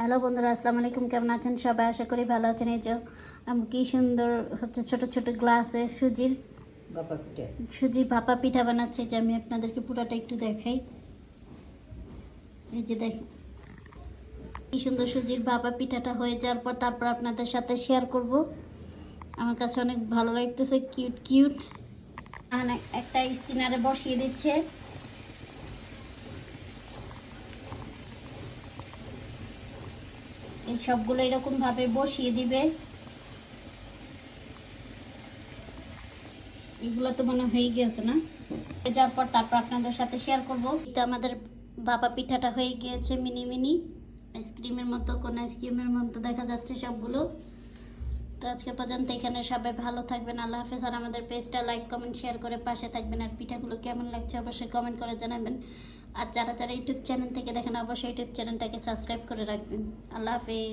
Hello বন্ধুরা, আসসালামু আলাইকুম। কেমন আছেন সবাই? আশা করি ভালো আছেন। এই যে আমি কি সুন্দর হচ্ছে ছোট ছোট গ্লাসে সুজির ভাপা পিঠা বানাচ্ছি। যে আমি আপনাদেরকে পুরোটা একটু দেখাই। এই যে দেখেন কি সুন্দর সুজির ভাপা পিঠাটা হয়ে যাওয়ার পর তারপর আপনাদের সাথে শেয়ার করব। আমার কাছে অনেক ভালো লাগতেছে, কিউট কিউট। একটা স্টিনারে বসিয়ে দিচ্ছে। এই সবগুলো এরকম ভাবে বসিয়ে দিবে। এগুলো তো মনে হয়ে গেছে না? যাওয়ার পর তারপর আপনাদের সাথে শেয়ার করব। এটা আমাদের ভাপা পিঠাটা হয়ে গিয়েছে, মিনি মিনি আইসক্রিমের মতো, কোন আইসক্রিমের মতো দেখা যাচ্ছে সবগুলো। তো আজকে পর্যন্ত এখানে, সবাই ভালো থাকবেন। আল্লাহ হাফেজ। আর আমাদের পেজটা লাইক কমেন্ট শেয়ার করে পাশে থাকবেন। আর পিঠাগুলো কেমন লাগছে অবশ্যই কমেন্ট করে জানাবেন। আর যারা যারা ইউটিউব চ্যানেল থেকে দেখেন অবশ্যই ইউটিউব চ্যানেলটাকে সাবস্ক্রাইব করে রাখবেন। আল্লাহ হাফেজ।